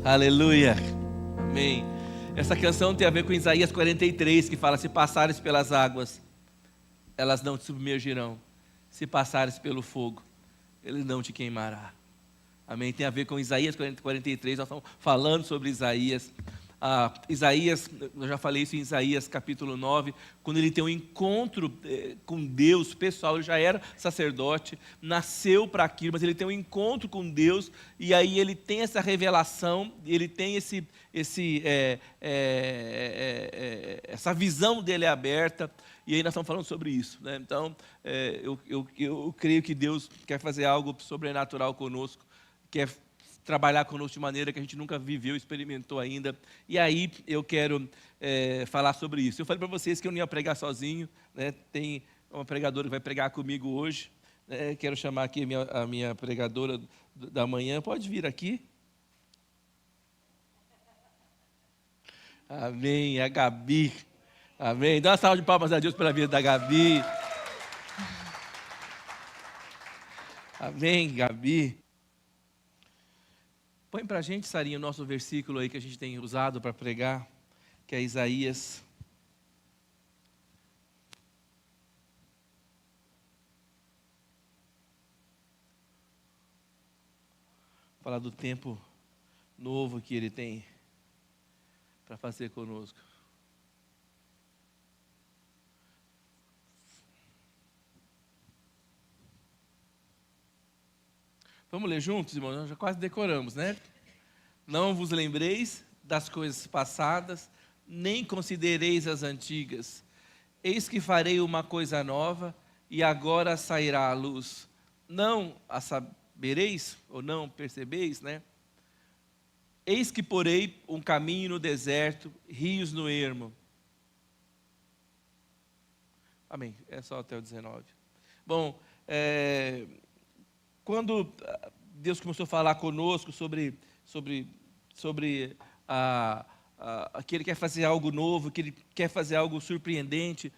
Aleluia. Amém. Essa canção tem a ver com Isaías 43, que fala: se passares pelas águas, elas não te submergirão. Se passares pelo fogo, ele não te queimará. Amém. Tem a ver com Isaías 43, nós estamos falando sobre Isaías. Isaías, eu já falei isso em Isaías capítulo 9, quando ele tem um encontro com Deus pessoal. Ele já era sacerdote, nasceu para aquilo, mas ele tem um encontro com Deus, e aí ele tem essa revelação, ele tem essa visão dele aberta, e aí nós estamos falando sobre isso, né? Então, eu creio que Deus quer fazer algo sobrenatural conosco, quer trabalhar conosco de maneira que a gente nunca viveu, experimentou ainda. E aí eu quero falar sobre isso. Eu falei para vocês que eu não ia pregar sozinho, né? Tem uma pregadora que vai pregar comigo hoje, né? Quero chamar aqui a minha pregadora da manhã. Pode vir aqui. Amém, a Gabi. Amém. Dá uma salva de palmas a Deus pela vida da Gabi. Amém, Gabi. Põe para a gente, Sarinha, o nosso versículo aí que a gente tem usado para pregar, que é Isaías. Falar do tempo novo que Ele tem para fazer conosco. Vamos ler juntos, irmãos? Nós já quase decoramos, né? Não vos lembreis das coisas passadas, nem considereis as antigas. Eis que farei uma coisa nova, e agora sairá a luz. Não a sabereis, ou não percebeis, né? Eis que porei um caminho no deserto, rios no ermo. Amém. É só até o 19. Bom, quando Deus começou a falar conosco sobre que Ele quer fazer algo novo, que Ele quer fazer algo surpreendente,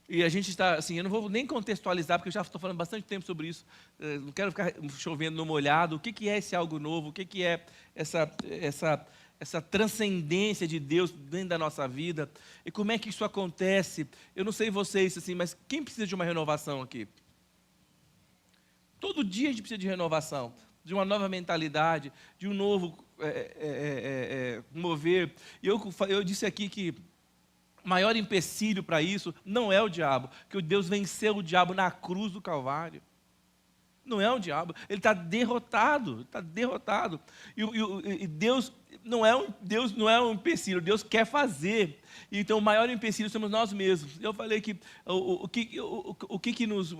e a gente está assim, eu não vou nem contextualizar, porque eu já estou falando bastante tempo sobre isso, não quero ficar chovendo no molhado. O que é esse algo novo? O que é essa transcendência de Deus dentro da nossa vida? E como é que isso acontece? Eu não sei vocês, assim, mas quem precisa de uma renovação aqui? Todo dia a gente precisa de renovação, de uma nova mentalidade, de um novo mover. E eu disse aqui que o maior empecilho para isso não é o diabo, que Deus venceu o diabo na cruz do Calvário. Não é o diabo, ele está derrotado, E Deus não é um empecilho, Deus quer fazer. Então o maior empecilho somos nós mesmos. Eu falei que o que nos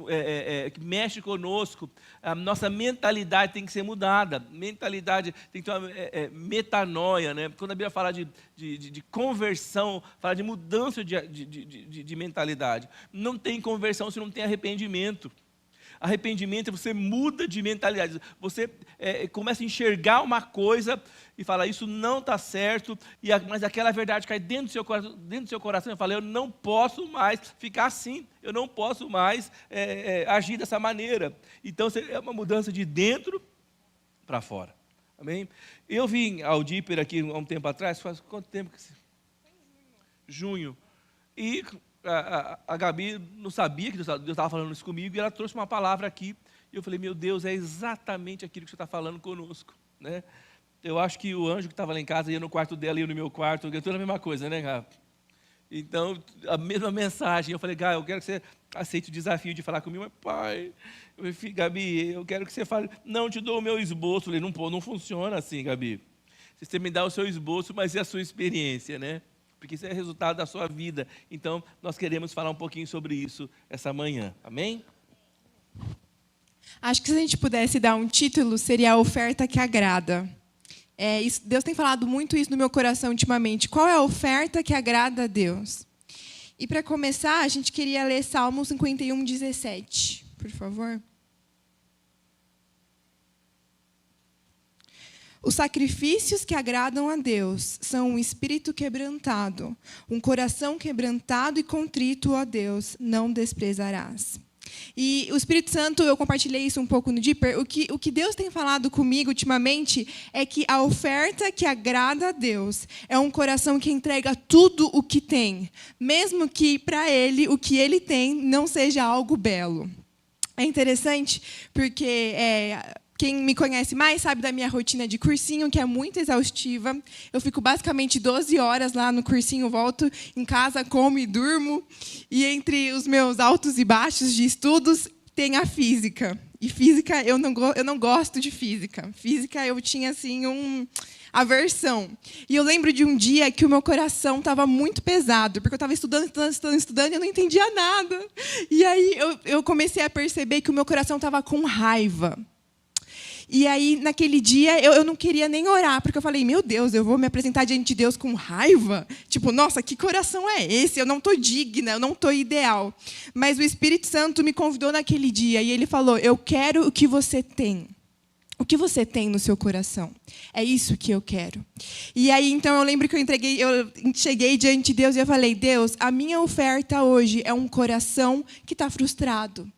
que mexe conosco, a nossa mentalidade tem que ser mudada. Mentalidade tem que ter uma metanoia, né? Quando a Bíblia fala de conversão, fala de mudança de mentalidade. Não tem conversão se não tem arrependimento. Arrependimento é você muda de mentalidade, você começa a enxergar uma coisa e fala: isso não está certo, mas aquela verdade cai dentro do seu coração, e fala: eu não posso mais ficar assim, eu não posso mais agir dessa maneira. Então é uma mudança de dentro para fora. Amém? Eu vim ao Díper aqui há um tempo atrás, faz quanto tempo? Junho. E a Gabi não sabia que Deus estava falando isso comigo, e ela trouxe uma palavra aqui, e eu falei: meu Deus, é exatamente aquilo que você está falando conosco, né? Eu acho que o anjo que estava lá em casa ia no quarto dela, ia no meu quarto, tudo a mesma coisa, né, Gabi? Então, a mesma mensagem. Eu falei: Gabi, eu quero que você aceite o desafio de falar comigo. Mas, pai, Gabi, eu quero que você fale. Não, te dou o meu esboço. Eu falei: não funciona assim, Gabi. Você me dá o seu esboço, mas é a sua experiência, né? Porque isso é resultado da sua vida. Então, nós queremos falar um pouquinho sobre isso essa manhã. Amém? Acho que se a gente pudesse dar um título, seria A Oferta que Agrada. Deus tem falado muito isso no meu coração ultimamente. Qual é a oferta que agrada a Deus? E para começar, a gente queria ler Salmo 51, 17. Por favor. Os sacrifícios que agradam a Deus são um espírito quebrantado, um coração quebrantado e contrito, ó Deus, não desprezarás. E o Espírito Santo, eu compartilhei isso um pouco no Deeper, o que Deus tem falado comigo ultimamente é que a oferta que agrada a Deus é um coração que entrega tudo o que tem, mesmo que para Ele, o que Ele tem não seja algo belo. É interessante porque quem me conhece mais sabe da minha rotina de cursinho, que é muito exaustiva. Eu fico basicamente 12 horas lá no cursinho, volto em casa, como e durmo. E entre os meus altos e baixos de estudos, tem a física. E física, eu não gosto de física. Física, eu tinha assim aversão. E eu lembro de um dia que o meu coração estava muito pesado, porque eu estava estudando e eu não entendia nada. E aí eu comecei a perceber que o meu coração estava com raiva. E aí, naquele dia, eu não queria nem orar, porque eu falei, meu Deus, eu vou me apresentar diante de Deus com raiva? Tipo, nossa, que coração é esse? Eu não estou digna, eu não estou ideal. Mas o Espírito Santo me convidou naquele dia, e ele falou, eu quero o que você tem. O que você tem no seu coração? É isso que eu quero. E aí, então, eu lembro que eu cheguei diante de Deus e eu falei, Deus, a minha oferta hoje é um coração que está frustrado.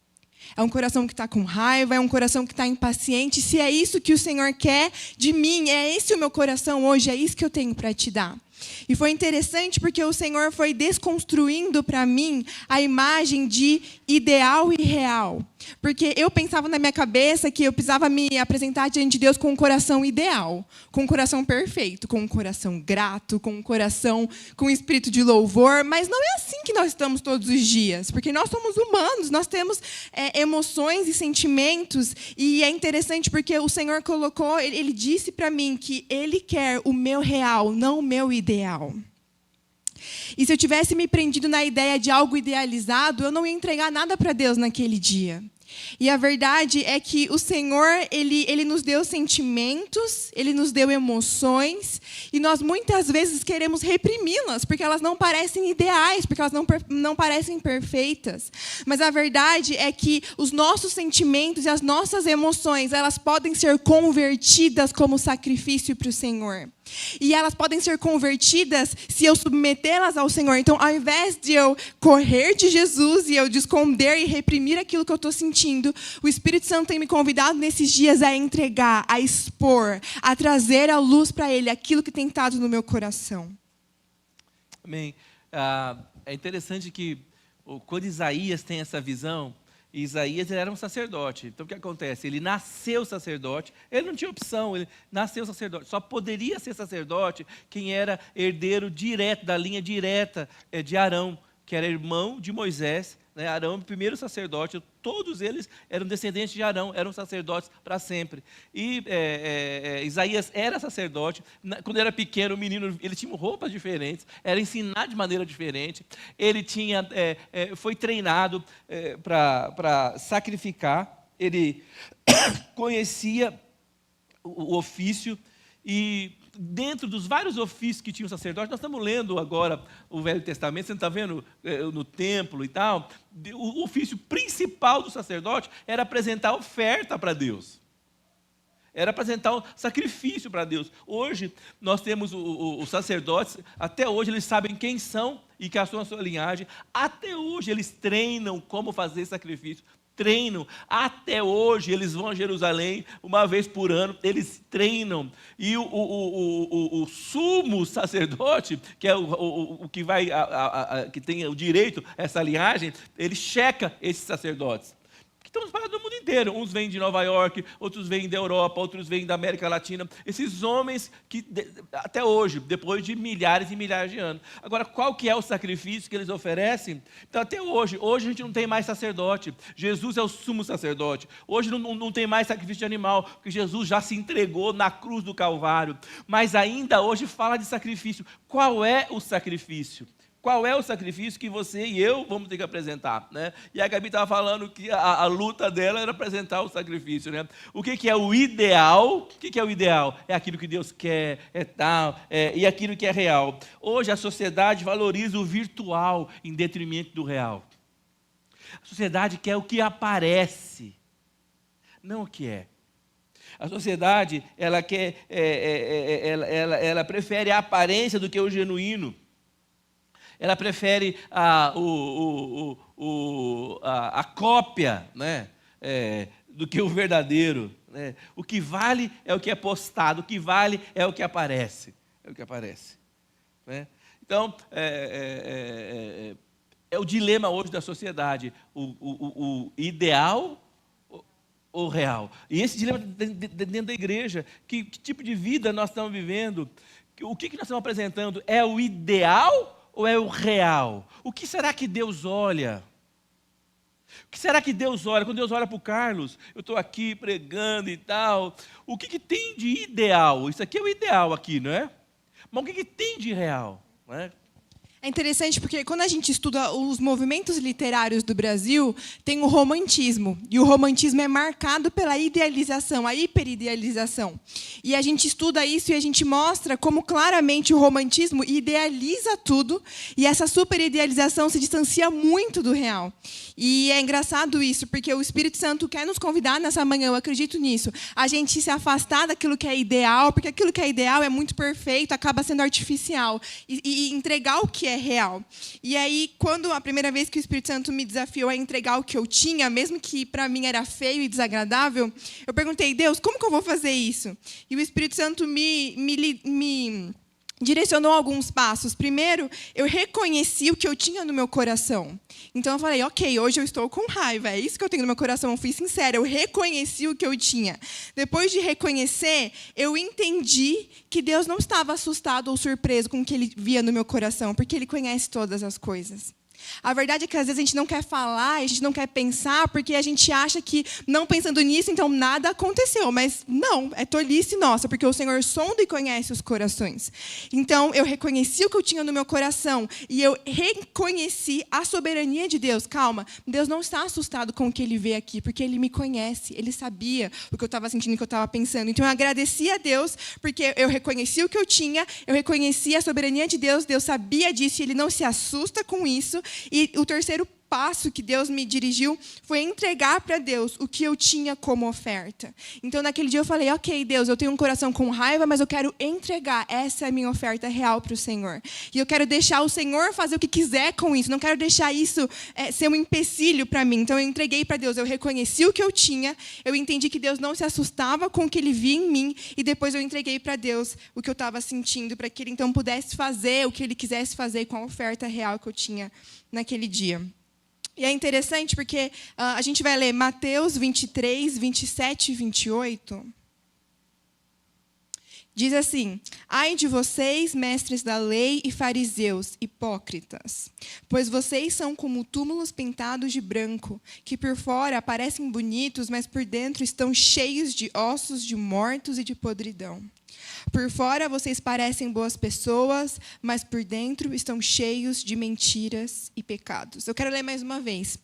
É um coração que está com raiva, é um coração que está impaciente. Se é isso que o Senhor quer de mim, é esse o meu coração hoje, é isso que eu tenho para te dar. E foi interessante porque o Senhor foi desconstruindo para mim a imagem de ideal e real. Porque eu pensava na minha cabeça que eu precisava me apresentar diante de Deus com um coração ideal, com um coração perfeito, com um coração grato, com um coração com um espírito de louvor. Mas não é assim que nós estamos todos os dias, porque nós somos humanos, nós temos emoções e sentimentos. E é interessante porque o Senhor colocou, Ele disse para mim que Ele quer o meu real, não o meu ideal. E se eu tivesse me prendido na ideia de algo idealizado, eu não ia entregar nada para Deus naquele dia. E a verdade é que o Senhor, Ele nos deu sentimentos, Ele nos deu emoções, e nós muitas vezes queremos reprimi-las, porque elas não parecem ideais, porque elas não parecem perfeitas. Mas a verdade é que os nossos sentimentos e as nossas emoções, elas podem ser convertidas como sacrifício para o Senhor. E elas podem ser convertidas se eu submetê-las ao Senhor. Então, ao invés de eu correr de Jesus e eu de esconder e reprimir aquilo que eu estou sentindo, o Espírito Santo tem me convidado nesses dias a entregar, a expor, a trazer à luz para Ele aquilo que tem estado no meu coração. Amém. É interessante que quando Isaías tem essa visão, Isaías era um sacerdote. Então, o que acontece? Ele nasceu sacerdote, ele não tinha opção, ele nasceu sacerdote. Só poderia ser sacerdote quem era herdeiro direto, da linha direta de Arão, que era irmão de Moisés. Né? Arão, o primeiro sacerdote, todos eles eram descendentes de Arão, eram sacerdotes para sempre. E Isaías era sacerdote. Quando era pequeno, o menino, ele tinha roupas diferentes, era ensinado de maneira diferente. Ele foi treinado para sacrificar. Ele conhecia o ofício e dentro dos vários ofícios que tinha o sacerdote, nós estamos lendo agora o Velho Testamento, você não está vendo no templo e tal, o ofício principal do sacerdote era apresentar oferta para Deus. Era apresentar o sacrifício para Deus. Hoje, nós temos os sacerdotes, até hoje eles sabem quem são e que a sua linhagem. Até hoje eles treinam como fazer sacrifício. Treinam. Até hoje eles vão a Jerusalém, uma vez por ano, eles treinam. E o sumo sacerdote, que é o que vai, que tem o direito a essa linhagem, ele checa esses sacerdotes. Estamos espalhados no mundo inteiro. Uns vêm de Nova York, outros vêm da Europa, outros vêm da América Latina. Esses homens que, até hoje, depois de milhares e milhares de anos. Agora, qual que é o sacrifício que eles oferecem? Então, até hoje a gente não tem mais sacerdote. Jesus é o sumo sacerdote. Hoje não tem mais sacrifício de animal, porque Jesus já se entregou na cruz do Calvário. Mas ainda hoje fala de sacrifício. Qual é o sacrifício? Qual é o sacrifício que você e eu vamos ter que apresentar? Né? E a Gabi estava falando que a luta dela era apresentar o sacrifício. Né? O que é o ideal? O que é o ideal? É aquilo que Deus quer, e aquilo que é real. Hoje a sociedade valoriza o virtual em detrimento do real. A sociedade quer o que aparece, não o que é. A sociedade ela quer, ela prefere a aparência do que o genuíno. Ela prefere a cópia, né, do que o verdadeiro. Né? O que vale é o que é postado, o que vale é o que aparece. É o que aparece. Né? Então, é o dilema hoje da sociedade, o ideal ou real. E esse dilema dentro da igreja, que tipo de vida nós estamos vivendo? O que nós estamos apresentando? É o ideal ou é o real? O que será que Deus olha? O que será que Deus olha? Quando Deus olha para o Carlos, eu estou aqui pregando e tal, o que tem de ideal? Isso aqui é o ideal aqui, não é? Mas o que tem de real? Não é? É interessante porque quando a gente estuda os movimentos literários do Brasil, tem o romantismo. E o romantismo é marcado pela idealização, a hiperidealização. E a gente estuda isso e a gente mostra como claramente o romantismo idealiza tudo e essa superidealização se distancia muito do real. E é engraçado isso, porque o Espírito Santo quer nos convidar nessa manhã, eu acredito nisso, a gente se afastar daquilo que é ideal, porque aquilo que é ideal é muito perfeito, acaba sendo artificial, e entregar o que é real. E aí, quando a primeira vez que o Espírito Santo me desafiou a entregar o que eu tinha, mesmo que para mim era feio e desagradável, eu perguntei, Deus, como que eu vou fazer isso? E o Espírito Santo me direcionou alguns passos. Primeiro, eu reconheci o que eu tinha no meu coração. Então, eu falei, ok, hoje eu estou com raiva, é isso que eu tenho no meu coração, eu fui sincera, eu reconheci o que eu tinha. Depois de reconhecer, eu entendi que Deus não estava assustado ou surpreso com o que Ele via no meu coração, porque Ele conhece todas as coisas. A verdade é que às vezes a gente não quer falar, a gente não quer pensar, porque a gente acha que não pensando nisso, então nada aconteceu. Mas não, é tolice nossa, porque o Senhor sonda e conhece os corações. Então eu reconheci o que eu tinha no meu coração e eu reconheci a soberania de Deus. Calma, Deus não está assustado com o que Ele vê aqui, porque Ele me conhece, Ele sabia o que eu estava sentindo, o que eu estava pensando. Então eu agradeci a Deus, porque eu reconheci o que eu tinha, eu reconheci a soberania de Deus, Deus sabia disso e Ele não se assusta com isso. E o terceiro passo que Deus me dirigiu foi entregar para Deus o que eu tinha como oferta. Então, naquele dia eu falei, ok, Deus, eu tenho um coração com raiva, mas eu quero entregar. Essa é a minha oferta real para o Senhor. E eu quero deixar o Senhor fazer o que quiser com isso. Não quero deixar isso ser um empecilho para mim. Então, eu entreguei para Deus. Eu reconheci o que eu tinha. Eu entendi que Deus não se assustava com o que Ele via em mim. E depois eu entreguei para Deus o que eu estava sentindo, para que Ele, então, pudesse fazer o que Ele quisesse fazer com a oferta real que eu tinha naquele dia. E é interessante porque a gente vai ler Mateus 23, 27 e 28. Diz assim, ai de vocês, mestres da lei e fariseus, hipócritas, pois vocês são como túmulos pintados de branco, que por fora parecem bonitos, mas por dentro estão cheios de ossos de mortos e de podridão. Por fora vocês parecem boas pessoas, mas por dentro estão cheios de mentiras e pecados. Eu quero ler mais uma vez.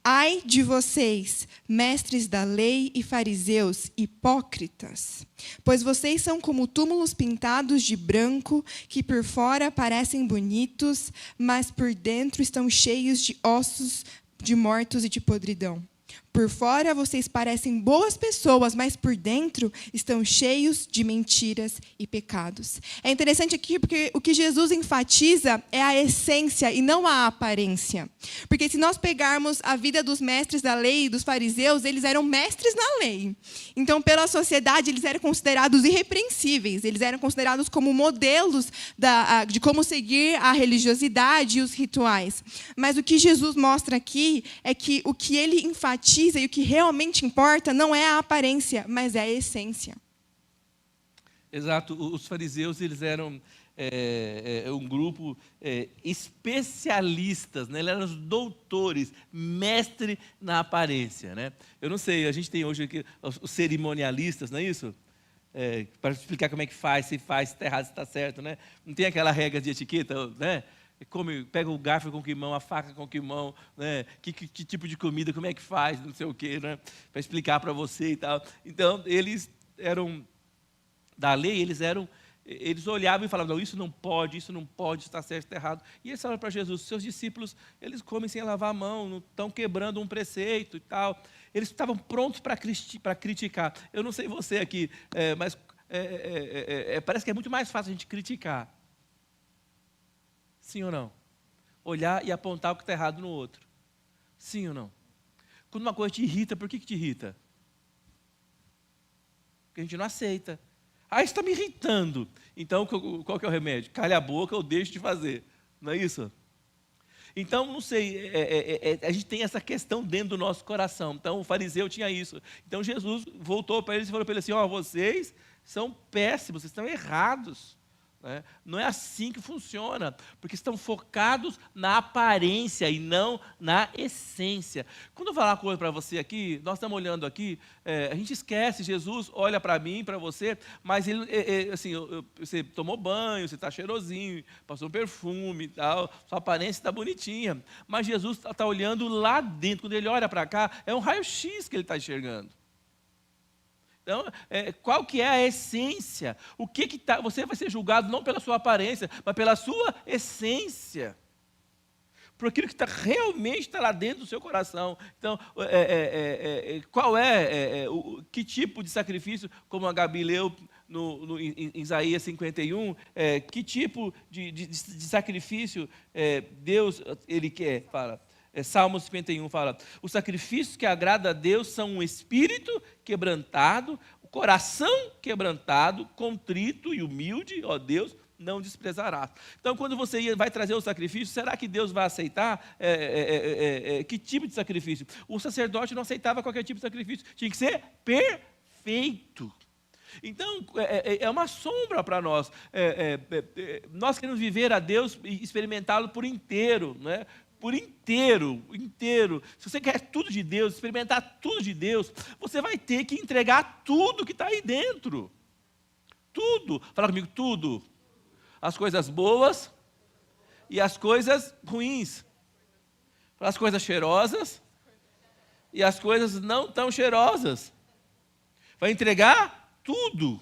Ai de vocês, mestres da lei e fariseus, hipócritas, pois vocês são como túmulos pintados de branco, que por fora parecem bonitos, mas por dentro estão cheios de ossos de mortos e de podridão. Por fora vocês parecem boas pessoas, mas por dentro estão cheios de mentiras e pecados. É interessante aqui porque o que Jesus enfatiza é a essência e não a aparência. Porque se nós pegarmos a vida dos mestres da lei e dos fariseus, eles eram mestres na lei. Então, pela sociedade, eles eram considerados irrepreensíveis. Eles eram considerados como modelos de como seguir a religiosidade e os rituais. Mas o que Jesus mostra aqui é que o que ele enfatiza e o que realmente importa não é a aparência, mas é a essência. Exato. Os fariseus, eles eram um grupo especialistas, né? Eles eram os doutores, mestre na aparência, né? Eu não sei, a gente tem hoje aqui os cerimonialistas, não é isso? Para explicar como é que faz, se está errado, se está certo, né? Não tem aquela regra de etiqueta, né? Pega o garfo com que mão, a faca com que mão, né? Que tipo de comida, como é que faz, não sei o quê, né? Para explicar para você e tal. Então, eles eram da lei, eles olhavam e falavam, não, isso não pode, está certo, está errado. E eles falaram para Jesus, seus discípulos, eles comem sem lavar a mão, não estão quebrando um preceito e tal. Eles estavam prontos para criticar. Eu não sei você aqui, mas parece que é muito mais fácil a gente criticar. Sim ou não? olhar e apontar o que está errado no outro. Sim ou não? Quando uma coisa te irrita, por que te irrita? Porque a gente não aceita. Ah, isso está me irritando. Então, qual que é o remédio? Calha a boca ou deixe de fazer. Não é isso? Então, não sei, a gente tem essa questão dentro do nosso coração. Então, o fariseu tinha isso. Então, Jesus voltou para eles e falou para eles assim, vocês são péssimos, vocês estão errados. Não é assim que funciona, porque estão focados na aparência e não na essência. Quando eu falar uma coisa para você aqui, nós estamos olhando aqui, a gente esquece, Jesus olha para mim, para você, mas ele, assim, você tomou banho, você está cheirosinho, passou um perfume e tal, sua aparência está bonitinha, mas Jesus está olhando lá dentro, quando ele olha para cá, é um raio-x que ele está enxergando. Então, qual que é a essência? O que tá? Você vai ser julgado não pela sua aparência, mas pela sua essência. Por aquilo que realmente está lá dentro do seu coração. Então, qual que tipo de sacrifício, como a Gabi leu em Isaías 51, que tipo de sacrifício Deus ele quer? Fala. Salmo 51 fala, os sacrifícios que agradam a Deus são um espírito quebrantado, o coração quebrantado, contrito e humilde, Deus não desprezará. Então, quando você vai trazer o sacrifício, será que Deus vai aceitar? Que tipo de sacrifício? O sacerdote não aceitava qualquer tipo de sacrifício, tinha que ser perfeito. Então, é uma sombra para nós. Nós queremos viver a Deus e experimentá-lo por inteiro, não é? Por inteiro. Se você quer tudo de Deus, experimentar tudo de Deus, você vai ter que entregar tudo que está aí dentro. Tudo. Fala comigo, tudo. As coisas boas e as coisas ruins. Fala as coisas cheirosas e as coisas não tão cheirosas. Vai entregar tudo.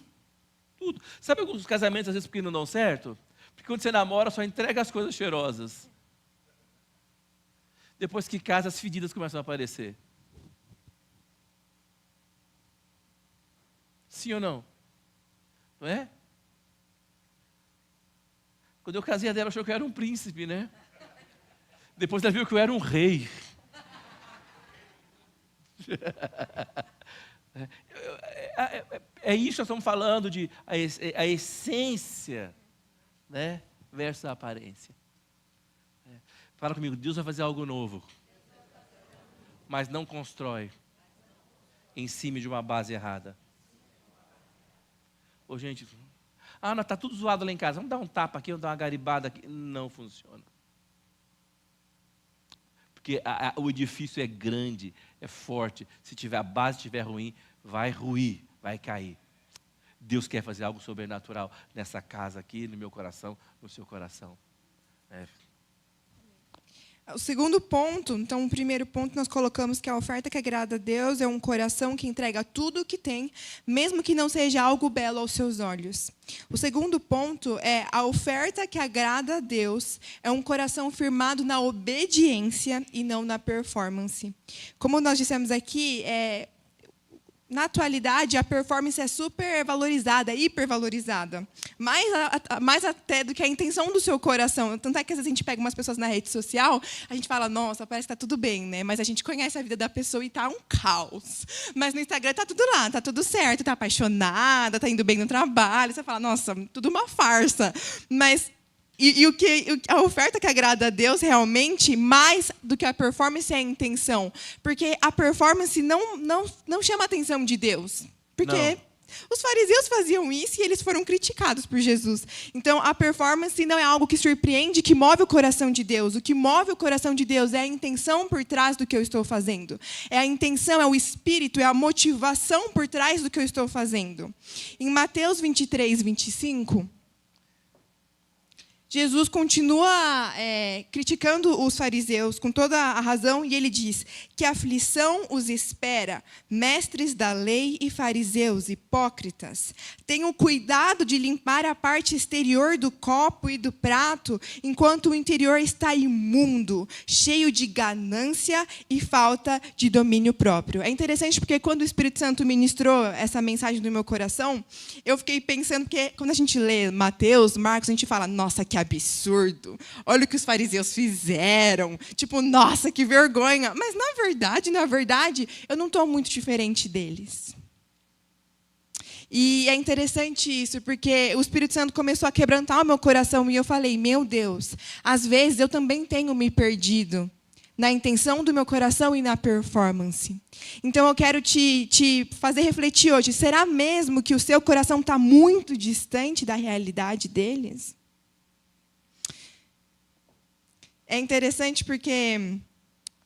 Tudo. Sabe alguns casamentos às vezes porque não dão certo? Porque quando você namora, só entrega as coisas cheirosas. Depois que casa, as fedidas começam a aparecer. Sim ou não? Não é? Quando eu casei, a Débora achou que eu era um príncipe, né? Depois ela viu que eu era um rei. É isso que nós estamos falando de a essência, né, versus a aparência. Fala comigo, Deus vai fazer algo novo, mas não constrói em cima de uma base errada. Gente, está tudo zoado lá em casa, vamos dar um tapa aqui, vamos dar uma garibada aqui. Não funciona. Porque o edifício é grande, é forte. Se a base estiver ruim, vai ruir, vai cair. Deus quer fazer algo sobrenatural nessa casa aqui, no meu coração, no seu coração. O segundo ponto, então o primeiro ponto nós colocamos que a oferta que agrada a Deus é um coração que entrega tudo o que tem, mesmo que não seja algo belo aos seus olhos. O segundo ponto é a oferta que agrada a Deus é um coração firmado na obediência e não na performance. Como nós dissemos aqui, na atualidade, a performance é super valorizada, hipervalorizada. Mais até do que a intenção do seu coração. Tanto é que às vezes a gente pega umas pessoas na rede social, a gente fala, nossa, parece que está tudo bem, né? Mas a gente conhece a vida da pessoa e está um caos. Mas no Instagram está tudo lá, está tudo certo, está apaixonada, está indo bem no trabalho. Você fala, nossa, tudo uma farsa. Mas a oferta que agrada a Deus realmente, mais do que a performance, é a intenção. Porque a performance não chama a atenção de Deus. Porque os fariseus faziam isso e eles foram criticados por Jesus. Então, a performance não é algo que surpreende, que move o coração de Deus. O que move o coração de Deus é a intenção por trás do que eu estou fazendo. É a intenção, é o espírito, é a motivação por trás do que eu estou fazendo. Em Mateus 23, 25... Jesus continua criticando os fariseus com toda a razão, e ele diz que a aflição os espera, mestres da lei e fariseus, hipócritas. Tenham cuidado de limpar a parte exterior do copo e do prato, enquanto o interior está imundo, cheio de ganância e falta de domínio próprio. É interessante porque quando o Espírito Santo ministrou essa mensagem no meu coração, eu fiquei pensando, porque quando a gente lê Mateus, Marcos, a gente fala, nossa, que absurdo. Olha o que os fariseus fizeram. Tipo, nossa, que vergonha. Mas, na verdade, eu não estou muito diferente deles. E é interessante isso, porque o Espírito Santo começou a quebrantar o meu coração e eu falei, meu Deus, às vezes eu também tenho me perdido na intenção do meu coração e na performance. Então eu quero te fazer refletir hoje, será mesmo que o seu coração está muito distante da realidade deles? É interessante porque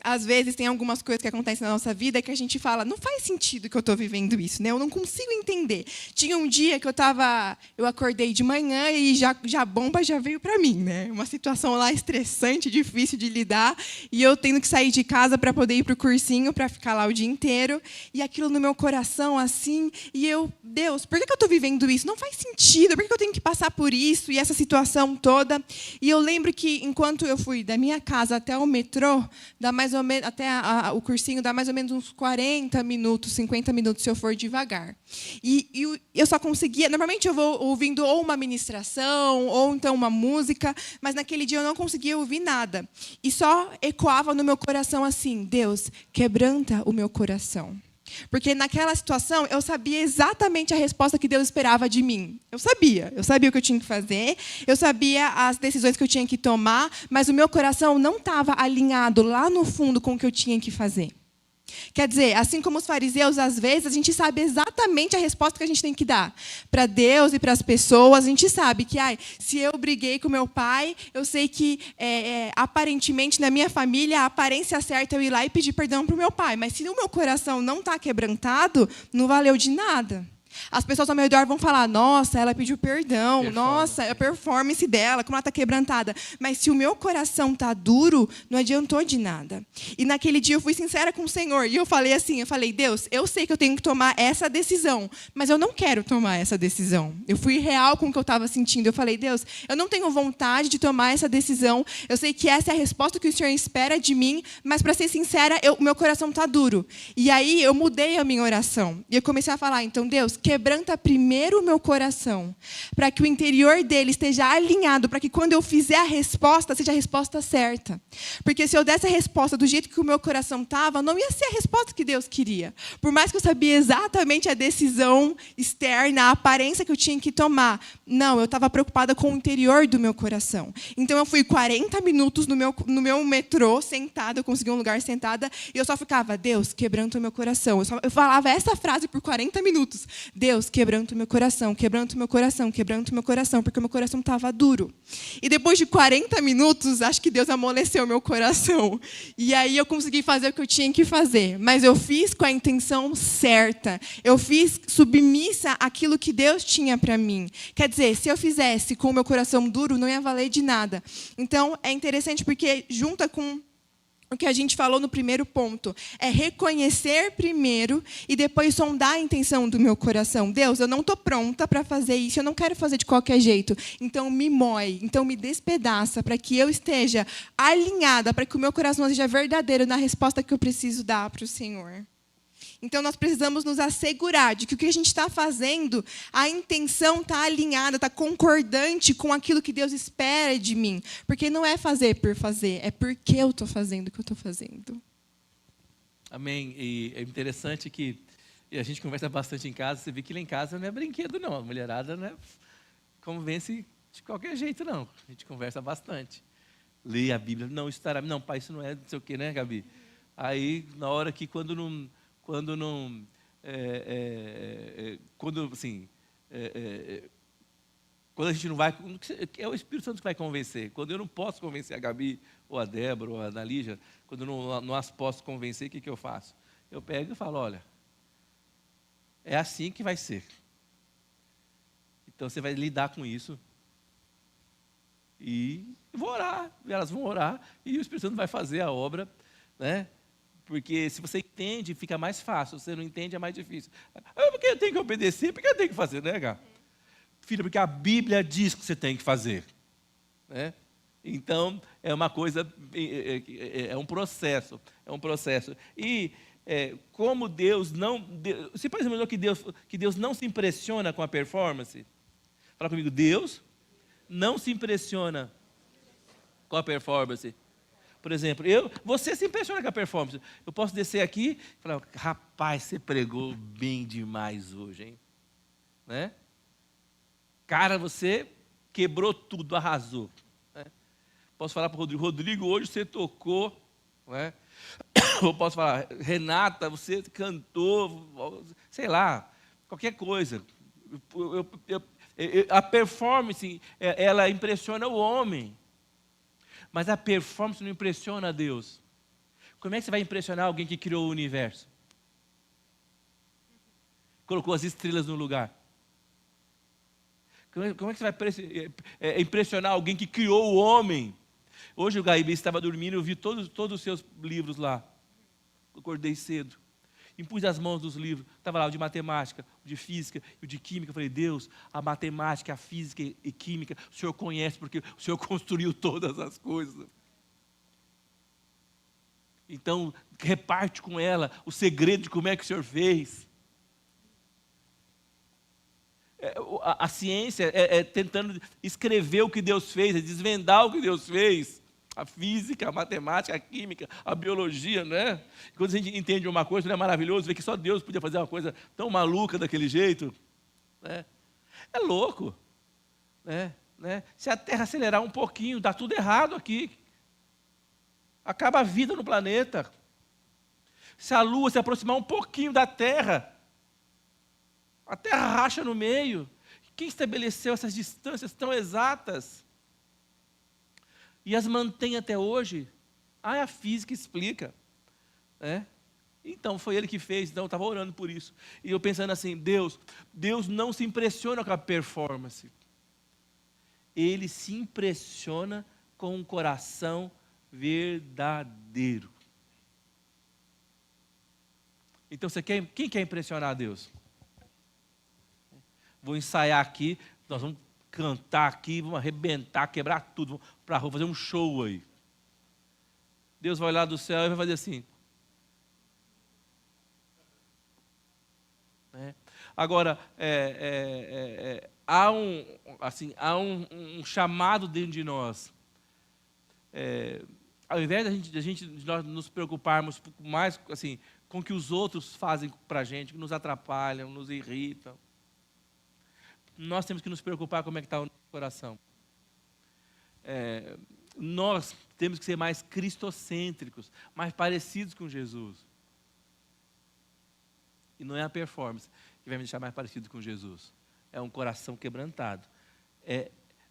às vezes tem algumas coisas que acontecem na nossa vida que a gente fala, não faz sentido que eu estou vivendo isso, né? Eu não consigo entender. Tinha um dia que eu acordei de manhã e já a bomba já veio para mim, né? Uma situação lá estressante, difícil de lidar, e eu tendo que sair de casa para poder ir para o cursinho, para ficar lá o dia inteiro, e aquilo no meu coração assim, e eu, Deus, por que eu estou vivendo isso? Não faz sentido, por que eu tenho que passar por isso e essa situação toda? E eu lembro que enquanto eu fui da minha casa até o metrô, dá mais ou menos, até o cursinho dá mais ou menos uns 40 minutos, 50 minutos, se eu for devagar. E eu só conseguia... Normalmente eu vou ouvindo ou uma ministração, ou então uma música, mas naquele dia eu não conseguia ouvir nada. E só ecoava no meu coração assim, Deus, quebranta o meu coração. Porque naquela situação eu sabia exatamente a resposta que Deus esperava de mim. Eu sabia o que eu tinha que fazer, eu sabia as decisões que eu tinha que tomar, mas o meu coração não estava alinhado lá no fundo com o que eu tinha que fazer. Quer dizer, assim como os fariseus, às vezes, a gente sabe exatamente a resposta que a gente tem que dar. Para Deus e para as pessoas, a gente sabe que, se eu briguei com meu pai, eu sei que, aparentemente, na minha família, a aparência certa é eu ir lá e pedir perdão para o meu pai. Mas se o meu coração não está quebrantado, não valeu de nada. As pessoas ao meu redor vão falar, nossa, ela pediu perdão, nossa, é a performance dela, como ela está quebrantada. Mas se o meu coração está duro, não adiantou de nada. E naquele dia eu fui sincera com o Senhor. E eu falei assim, Deus, eu sei que eu tenho que tomar essa decisão, mas eu não quero tomar essa decisão. Eu fui real com o que eu estava sentindo. Eu falei, Deus, eu não tenho vontade de tomar essa decisão. Eu sei que essa é a resposta que o Senhor espera de mim, mas, para ser sincera, o meu coração está duro. E aí eu mudei a minha oração. E eu comecei a falar, então, Deus, quebranta primeiro o meu coração, para que o interior dele esteja alinhado, para que quando eu fizer a resposta, seja a resposta certa. Porque se eu desse a resposta do jeito que o meu coração estava, não ia ser a resposta que Deus queria. Por mais que eu sabia exatamente a decisão externa, a aparência que eu tinha que tomar, não, eu estava preocupada com o interior do meu coração. Então eu fui 40 minutos no meu metrô, sentada, eu consegui um lugar sentada, e eu só ficava, Deus, quebranta o meu coração. Eu falava essa frase por 40 minutos. Deus, quebranta o meu coração, quebranta o meu coração, quebranta o meu coração, porque o meu coração estava duro. E depois de 40 minutos, acho que Deus amoleceu o meu coração. E aí eu consegui fazer o que eu tinha que fazer. Mas eu fiz com a intenção certa. Eu fiz submissa àquilo que Deus tinha para mim. Quer dizer, se eu fizesse com o meu coração duro, não ia valer de nada. Então, é interessante porque junta com o que a gente falou no primeiro ponto, é reconhecer primeiro e depois sondar a intenção do meu coração. Deus, eu não estou pronta para fazer isso, eu não quero fazer de qualquer jeito. Então me moe, então me despedaça, para que eu esteja alinhada, para que o meu coração seja verdadeiro na resposta que eu preciso dar para o Senhor. Então, nós precisamos nos assegurar de que o que a gente está fazendo, a intenção está alinhada, está concordante com aquilo que Deus espera de mim. Porque não é fazer por fazer, é porque eu estou fazendo o que eu estou fazendo. Amém. E é interessante que a gente conversa bastante em casa, você vê que lá em casa não é brinquedo, não. A mulherada não é convence de qualquer jeito, não. A gente conversa bastante. Lê a Bíblia, não, estará. Não, pai, isso não é não sei o quê, né, Gabi? Aí, na hora que quando a gente não vai, é o Espírito Santo que vai convencer. Quando eu não posso convencer a Gabi, ou a Débora, ou a Ana Lígia, quando eu não as posso convencer, o que eu faço? Eu pego e falo, olha, é assim que vai ser. Então você vai lidar com isso. E eu vou orar, elas vão orar, e o Espírito Santo vai fazer a obra, né? Porque se você entende, fica mais fácil. Se você não entende, é mais difícil. Porque eu tenho que obedecer, porque eu tenho que fazer, né, Gá? Filha, porque a Bíblia diz que você tem que fazer. Né? Então, é uma coisa, é um processo. É um processo. E como Deus não... Você pode imaginar que Deus não se impressiona com a performance? Fala comigo, Deus não se impressiona com a performance. Por exemplo, você se impressiona com a performance. Eu posso descer aqui e falar, rapaz, você pregou bem demais hoje, hein? Né? Cara, você quebrou tudo, arrasou. Né? Posso falar para o Rodrigo, Rodrigo, hoje você tocou. Né? Eu posso falar, Renata, você cantou, sei lá, qualquer coisa. A performance, ela impressiona o homem. Mas a performance não impressiona a Deus. Como é que você vai impressionar alguém que criou o universo? Colocou as estrelas no lugar. Como é que você vai impressionar alguém que criou o homem? Hoje o Gaíbe estava dormindo, eu vi todos os seus livros lá. Eu acordei cedo. Impus as mãos dos livros. Estava lá o de matemática, o de física e o de química. Eu falei, Deus, a matemática, a física e química, o Senhor conhece, porque o Senhor construiu todas as coisas. Então, reparte com ela o segredo de como é que o Senhor fez. A ciência é tentando escrever o que Deus fez, é desvendar o que Deus fez. A física, a matemática, a química, a biologia, né? Quando a gente entende uma coisa, não é maravilhoso ver que só Deus podia fazer uma coisa tão maluca daquele jeito? Né? É louco. Né? Se a Terra acelerar um pouquinho, dá tudo errado aqui. Acaba a vida no planeta. Se a Lua se aproximar um pouquinho da Terra, a Terra racha no meio. Quem estabeleceu essas distâncias tão exatas? E as mantém até hoje? A física explica. Né? Então, foi ele que fez, então eu estava orando por isso. E eu pensando assim, Deus não se impressiona com a performance. Ele se impressiona com um coração verdadeiro. Então, quem quer impressionar a Deus? Vou ensaiar aqui, nós vamos cantar aqui, vamos arrebentar, quebrar tudo, vamos para a rua, fazer um show aí. Deus vai olhar do céu e vai fazer assim. Agora, há um chamado dentro de nós. Ao invés de nós nos preocuparmos mais assim, com o que os outros fazem para a gente, que nos atrapalham, nos irritam, nós temos que nos preocupar como é que está o nosso coração. Nós temos que ser mais cristocêntricos, mais parecidos com Jesus. E não é a performance que vai me deixar mais parecido com Jesus. É um coração quebrantado.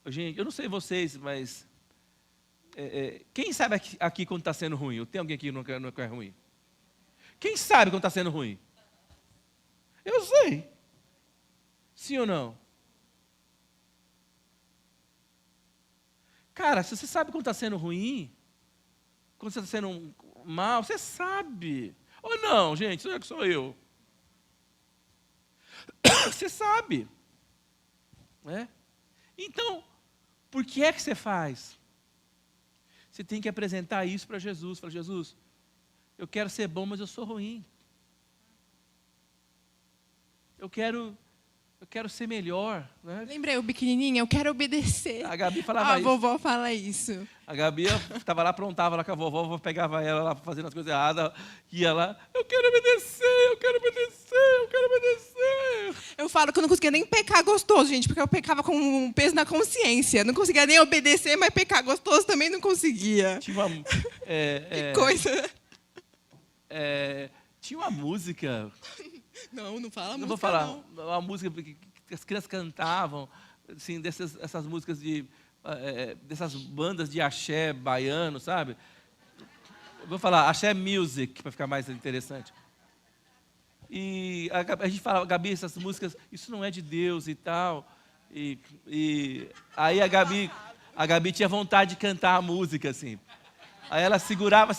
Gente, eu não sei vocês, mas quem sabe aqui quando está sendo ruim? Tem alguém aqui que não é ruim? Quem sabe quando está sendo ruim? Eu sei. Sim ou não? Cara, se você sabe quando está sendo ruim, quando você está sendo mal, você sabe. Ou não, gente, isso é que sou eu. Você sabe. Né? Então, por que é que você faz? Você tem que apresentar isso para Jesus. Fala, Jesus, eu quero ser bom, mas eu sou ruim. Eu quero ser melhor. Né? Lembrei, o pequenininho, eu quero obedecer. A Gabi falava isso. A vovó fala isso. A Gabi estava lá, aprontava lá com a vovó pegava ela lá fazendo as coisas erradas, ia lá, eu quero obedecer, eu quero obedecer, eu quero obedecer. Eu falo que eu não conseguia nem pecar gostoso, gente, porque eu pecava com um peso na consciência. Não conseguia nem obedecer, mas pecar gostoso também não conseguia. Tinha uma... que coisa. Tinha uma música... Não fala música, não vou falar. Não. Uma música que as crianças cantavam, assim, essas músicas dessas bandas de axé baiano, sabe? Eu vou falar axé music, para ficar mais interessante. E a gente fala, Gabi, essas músicas, isso não é de Deus e tal. E aí a Gabi tinha vontade de cantar a música, assim. Aí ela segurava,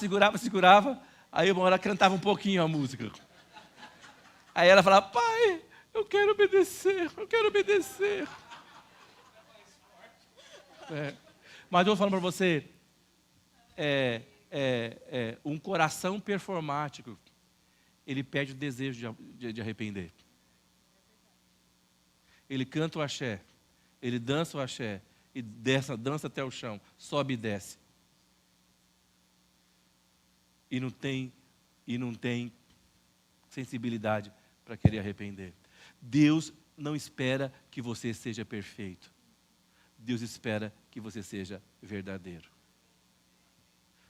aí ela cantava um pouquinho a música. Aí ela falava, pai, eu quero obedecer. Mas eu vou falando para você, um coração performático, ele perde o desejo de arrepender. Ele canta o axé, ele dança o axé, e dança até o chão, sobe e desce. E não tem sensibilidade para querer arrepender. Deus não espera que você seja perfeito. Deus espera que você seja verdadeiro.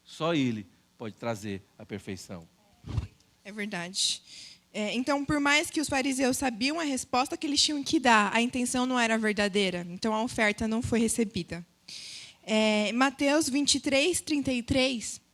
Só Ele pode trazer a perfeição. É verdade. Então, por mais que os fariseus sabiam a resposta que eles tinham que dar, a intenção não era verdadeira. Então, a oferta não foi recebida. Mateus 23, 33...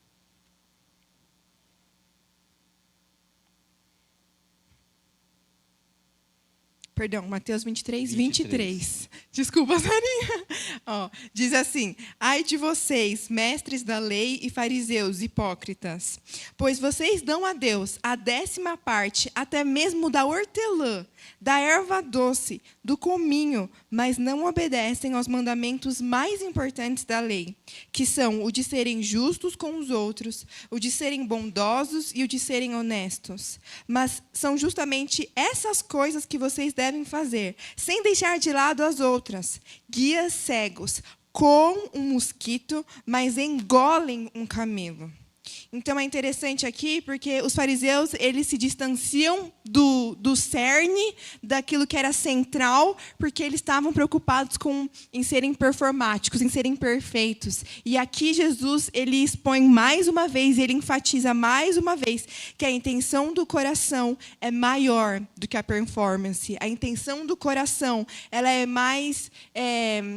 Perdão, Mateus 23. Desculpa, Sarinha. Diz assim: ai de vocês, mestres da lei e fariseus hipócritas, pois vocês dão a Deus a 10ª parte, até mesmo da hortelã, da erva doce, do cominho, mas não obedecem aos mandamentos mais importantes da lei, que são o de serem justos com os outros, o de serem bondosos e o de serem honestos. Mas são justamente essas coisas que vocês devem fazer, sem deixar de lado as outras. Guias cegos, com um mosquito, mas engolem um camelo. Então, é interessante aqui, porque os fariseus, eles se distanciam do cerne, daquilo que era central, porque eles estavam preocupados em serem performáticos, em serem perfeitos. E aqui Jesus, ele expõe mais uma vez, ele enfatiza mais uma vez, que a intenção do coração é maior do que a performance. A intenção do coração, ela é mais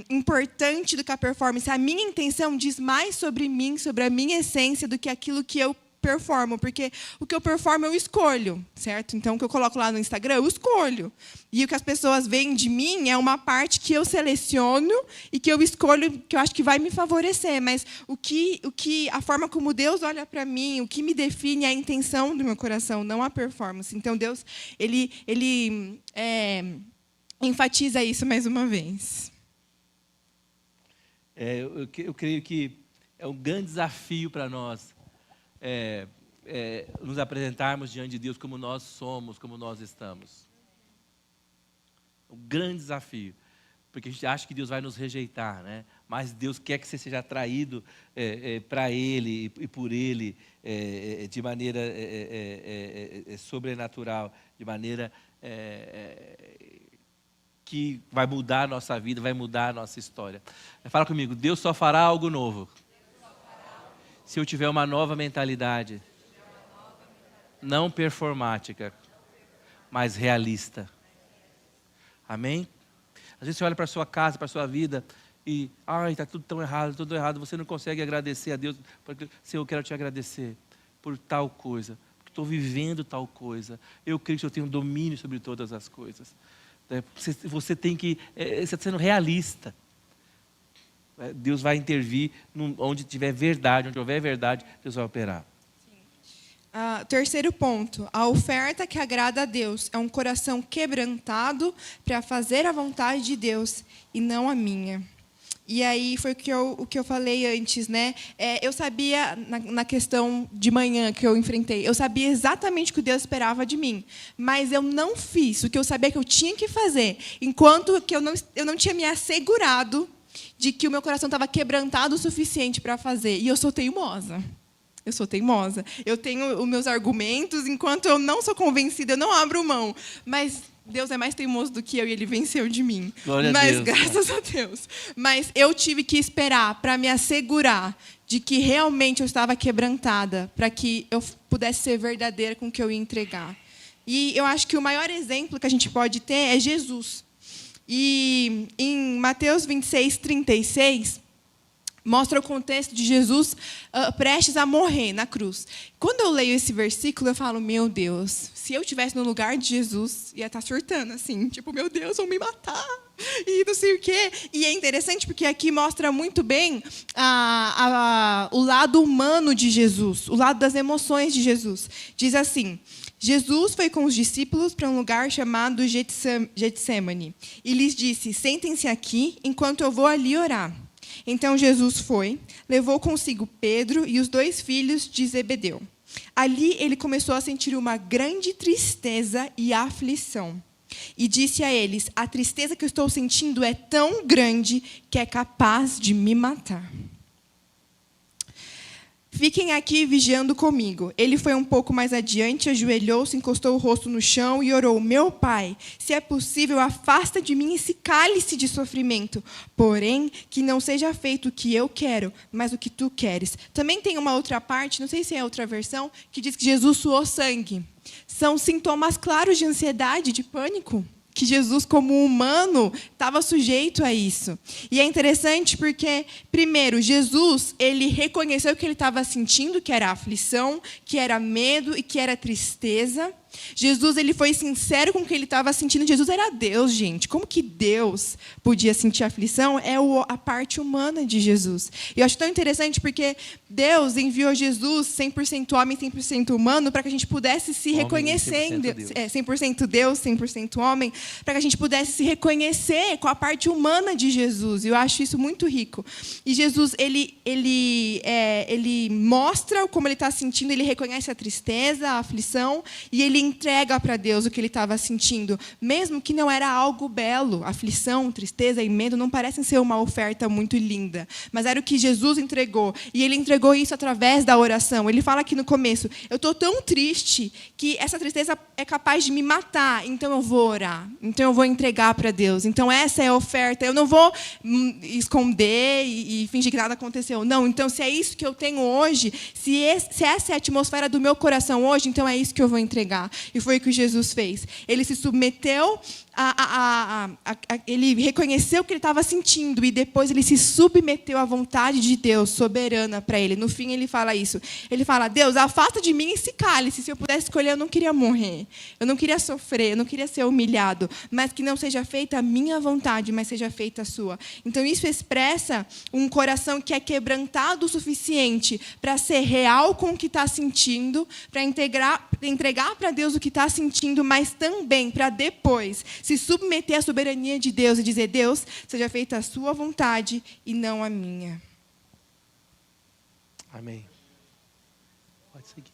importante do que a performance. A minha intenção diz mais sobre mim, sobre a minha essência, do que aquilo que eu performo, porque o que eu performo eu escolho, certo? Então, o que eu coloco lá no Instagram, eu escolho. E o que as pessoas veem de mim é uma parte que eu seleciono e que eu escolho, que eu acho que vai me favorecer. Mas a forma como Deus olha para mim, o que me define é a intenção do meu coração, não a performance. Então, Deus, ele enfatiza isso mais uma vez. Eu creio que é um grande desafio para nós nos apresentarmos diante de Deus como nós somos, como nós estamos. Um grande desafio, porque a gente acha que Deus vai nos rejeitar, né? Mas Deus quer que você seja atraído para Ele e por Ele de maneira sobrenatural, de maneira que vai mudar a nossa vida, vai mudar a nossa história. Fala comigo, Deus só fará algo novo se eu tiver uma nova mentalidade, não performática, mas realista. Amém? Às vezes você olha para a sua casa, para a sua vida e, está tudo tão errado, tudo errado. Você não consegue agradecer a Deus, porque, Senhor, eu quero te agradecer por tal coisa, porque estou vivendo tal coisa. Eu creio que eu tenho domínio sobre todas as coisas. Você tem que, você está sendo realista. Deus vai intervir onde tiver verdade, onde houver verdade, Deus vai operar. Terceiro ponto, a oferta que agrada a Deus é um coração quebrantado para fazer a vontade de Deus e não a minha. E aí foi o que eu falei antes, né? Eu sabia, na questão de manhã que eu enfrentei, eu sabia exatamente o que Deus esperava de mim, mas eu não fiz o que eu sabia que eu tinha que fazer, enquanto que eu não tinha me assegurado de que o meu coração estava quebrantado o suficiente para fazer. E eu sou teimosa. Eu tenho os meus argumentos, enquanto eu não sou convencida, eu não abro mão. Mas Deus é mais teimoso do que eu e Ele venceu de mim. Glória mas a Deus. Graças a Deus. Mas eu tive que esperar para me assegurar de que realmente eu estava quebrantada, para que eu pudesse ser verdadeira com o que eu ia entregar. E eu acho que o maior exemplo que a gente pode ter é Jesus. E em Mateus 26, 36, mostra o contexto de Jesus prestes a morrer na cruz. Quando eu leio esse versículo, eu falo, meu Deus, se eu estivesse no lugar de Jesus, ia estar surtando, assim, tipo, meu Deus, vão me matar, e não sei o quê. E é interessante porque aqui mostra muito bem o lado humano de Jesus, o lado das emoções de Jesus. Diz assim: Jesus foi com os discípulos para um lugar chamado Getsêmani e lhes disse, sentem-se aqui enquanto eu vou ali orar. Então Jesus foi, levou consigo Pedro e os 2 filhos de Zebedeu. Ali ele começou a sentir uma grande tristeza e aflição. e disse a eles: a tristeza que eu estou sentindo é tão grande que é capaz de me matar. Fiquem aqui vigiando comigo. Ele foi um pouco mais adiante, ajoelhou-se, encostou o rosto no chão e orou: meu pai, se é possível, afasta de mim esse cálice de sofrimento. Porém, que não seja feito o que eu quero, mas o que tu queres. Também tem uma outra parte, não sei se é outra versão, que diz que Jesus suou sangue. São sintomas claros de ansiedade, de pânico, que Jesus, como humano, estava sujeito a isso. E é interessante porque, primeiro, Jesus, ele reconheceu que ele estava sentindo, que era aflição, que era medo e que era tristeza. Jesus, ele foi sincero com o que ele estava sentindo. Jesus era Deus, gente. Como que Deus podia sentir aflição? É a parte humana de Jesus. E eu acho tão interessante porque Deus enviou Jesus 100% homem, 100% humano, para que a gente pudesse se reconhecer em Deus. 100% Deus, 100% homem, para que a gente pudesse se reconhecer com a parte humana de Jesus. E eu acho isso muito rico. E Jesus, ele mostra como ele está sentindo, ele reconhece a tristeza, a aflição, e ele entrega para Deus o que ele estava sentindo, mesmo que não era algo belo. Aflição, tristeza e medo não parecem ser uma oferta muito linda, mas era o que Jesus entregou, e ele entregou isso através da oração. Ele fala aqui no começo: eu estou tão triste que essa tristeza é capaz de me matar, então eu vou orar, então eu vou entregar para Deus. Então essa é a oferta, eu não vou esconder e fingir que nada aconteceu, não. Então, se é isso que eu tenho hoje, se essa é a atmosfera do meu coração hoje, então é isso que eu vou entregar. E foi o que Jesus fez. Ele se submeteu, ele reconheceu o que ele estava sentindo e depois ele se submeteu à vontade de Deus, soberana para ele. No fim, ele fala isso. Ele fala: Deus, afasta de mim esse cálice. Se eu pudesse escolher, eu não queria morrer. Eu não queria sofrer, eu não queria ser humilhado. Mas que não seja feita a minha vontade, mas seja feita a sua. Então, isso expressa um coração que é quebrantado o suficiente para ser real com o que está sentindo, para entregar para Deus o que está sentindo, mas também para depois se submeter à soberania de Deus e dizer: Deus, seja feita a sua vontade e não a minha. Amém. Pode seguir.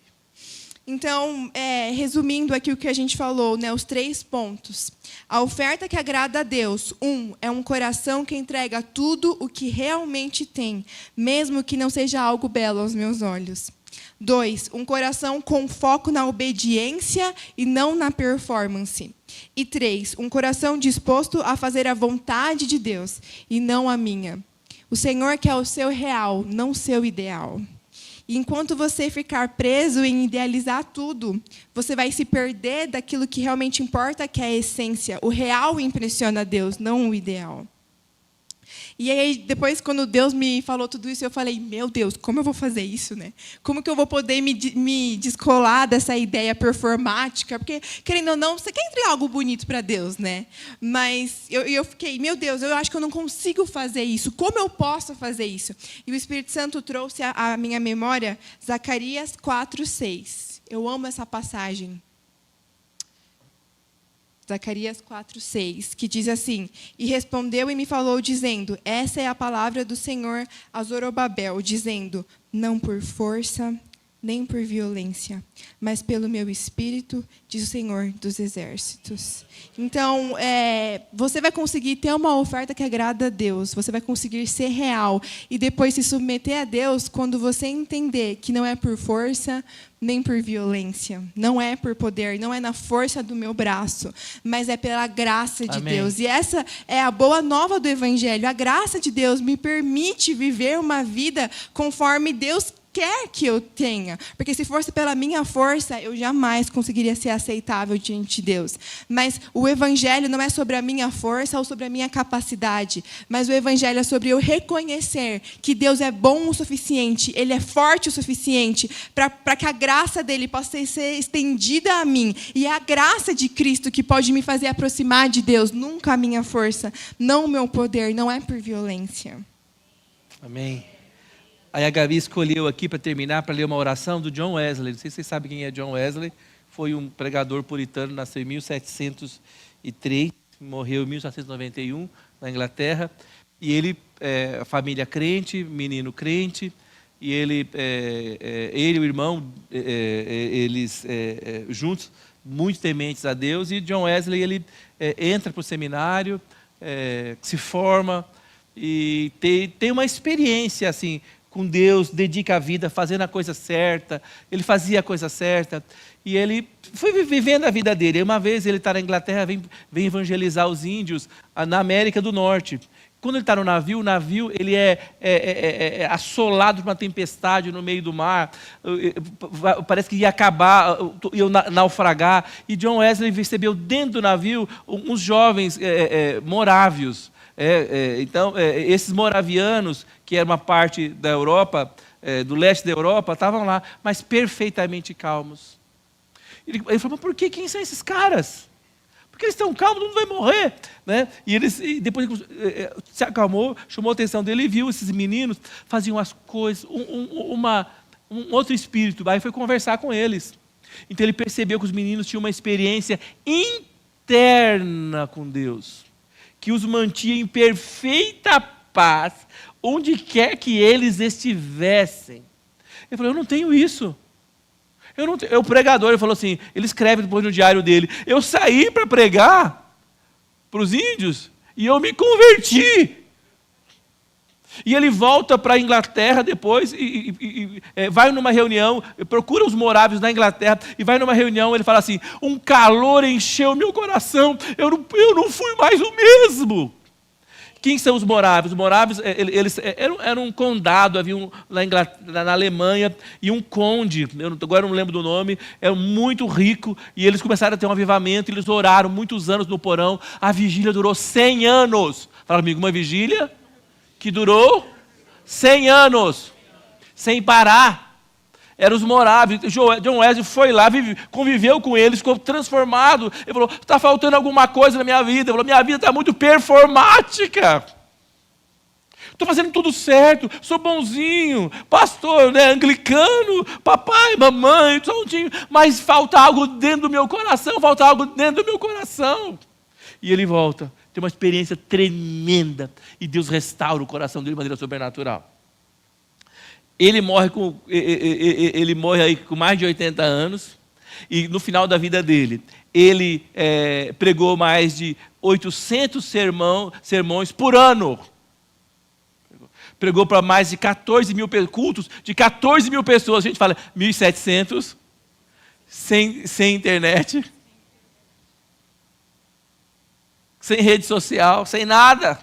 Então, resumindo aqui o que a gente falou, né, os 3 pontos. A oferta que agrada a Deus, é um coração que entrega tudo o que realmente tem, mesmo que não seja algo belo aos meus olhos. 2, um coração com foco na obediência e não na performance. E 3, um coração disposto a fazer a vontade de Deus e não a minha. O Senhor quer o seu real, não o seu ideal. E enquanto você ficar preso em idealizar tudo, você vai se perder daquilo que realmente importa, que é a essência. O real impressiona a Deus, não o ideal. E aí, depois, quando Deus me falou tudo isso, eu falei: meu Deus, como eu vou fazer isso, né? Como que eu vou poder me descolar dessa ideia performática? Porque, querendo ou não, você quer entregar algo bonito para Deus, né? Mas eu fiquei: meu Deus, eu acho que eu não consigo fazer isso. Como eu posso fazer isso? E o Espírito Santo trouxe à minha memória Zacarias 4:6. Eu amo essa passagem. Zacarias 4:6, que diz assim: e respondeu e me falou, dizendo: essa é a palavra do Senhor a Zorobabel, dizendo: não por força, nem por violência, mas pelo meu Espírito, diz o Senhor dos Exércitos. Então, você vai conseguir ter uma oferta que agrada a Deus, você vai conseguir ser real e depois se submeter a Deus quando você entender que não é por força, nem por violência, não é por poder, não é na força do meu braço, mas é pela graça de Amém. Deus. E essa é a boa nova do Evangelho. A graça de Deus me permite viver uma vida conforme Deus quer que eu tenha. Porque se fosse pela minha força, eu jamais conseguiria ser aceitável diante de Deus. Mas o Evangelho não é sobre a minha força ou sobre a minha capacidade, mas o Evangelho é sobre eu reconhecer que Deus é bom o suficiente, Ele é forte o suficiente para que a graça dele possa ser estendida a mim. E é a graça de Cristo que pode me fazer aproximar de Deus, nunca a minha força, não o meu poder, não é por violência. Amém. Aí a Gabi escolheu aqui para terminar, para ler uma oração do John Wesley. Não sei se vocês sabem quem é John Wesley. Foi um pregador puritano, nasceu em 1703, morreu em 1791, na Inglaterra. E ele, família crente, menino crente, e ele e o irmão, eles juntos muito tementes a Deus, e John Wesley ele entra para o seminário, se forma e tem uma experiência assim com Deus, dedica a vida fazendo a coisa certa. Ele fazia a coisa certa e ele foi vivendo a vida dele. E uma vez ele está na Inglaterra, vem evangelizar os índios na América do Norte. Quando ele está no navio, o navio ele é assolado por uma tempestade no meio do mar. Parece que ia acabar, ia naufragar. E John Wesley recebeu dentro do navio uns jovens morávios. Então, esses moravianos, que era uma parte da Europa, do leste da Europa, estavam lá, mas perfeitamente calmos. Ele falou, mas por quê? Quem são esses caras? Porque eles estão calmos, não vai morrer. Né? E depois se acalmou, chamou a atenção dele e viu esses meninos faziam as coisas, um outro espírito. Aí foi conversar com eles. Então ele percebeu que os meninos tinham uma experiência interna com Deus, que os mantinha em perfeita paz, onde quer que eles estivessem. Ele falou, eu não tenho isso. O pregador, ele falou assim, ele escreve depois no diário dele, eu saí para pregar para os índios e eu me converti. E ele volta para a Inglaterra depois e vai numa reunião, procura os morávios na Inglaterra e vai numa reunião, ele fala assim, um calor encheu meu coração, eu não fui mais o mesmo. Quem são os morávios? Os morávios eles eram um condado, havia na Alemanha, e um conde, agora eu não lembro do nome, era muito rico, e eles começaram a ter um avivamento, eles oraram muitos anos no porão, a vigília durou 100 anos. Fala comigo, uma vigília que durou 100 anos, sem parar. Eram os morávios. John Wesley foi lá, conviveu com eles, ficou transformado. Ele falou, está faltando alguma coisa na minha vida. Ele falou, minha vida está muito performática. Estou fazendo tudo certo, sou bonzinho, pastor, né, anglicano, papai, mamãe, mas falta algo dentro do meu coração, falta algo dentro do meu coração. E ele volta, tem uma experiência tremenda, e Deus restaura o coração dele de maneira sobrenatural. Ele morre aí com mais de 80 anos, e no final da vida dele, ele pregou mais de 800 sermões por ano. Pregou para mais de 14 mil cultos, de 14 mil pessoas, a gente fala 1.700, sem internet, sem rede social, sem nada.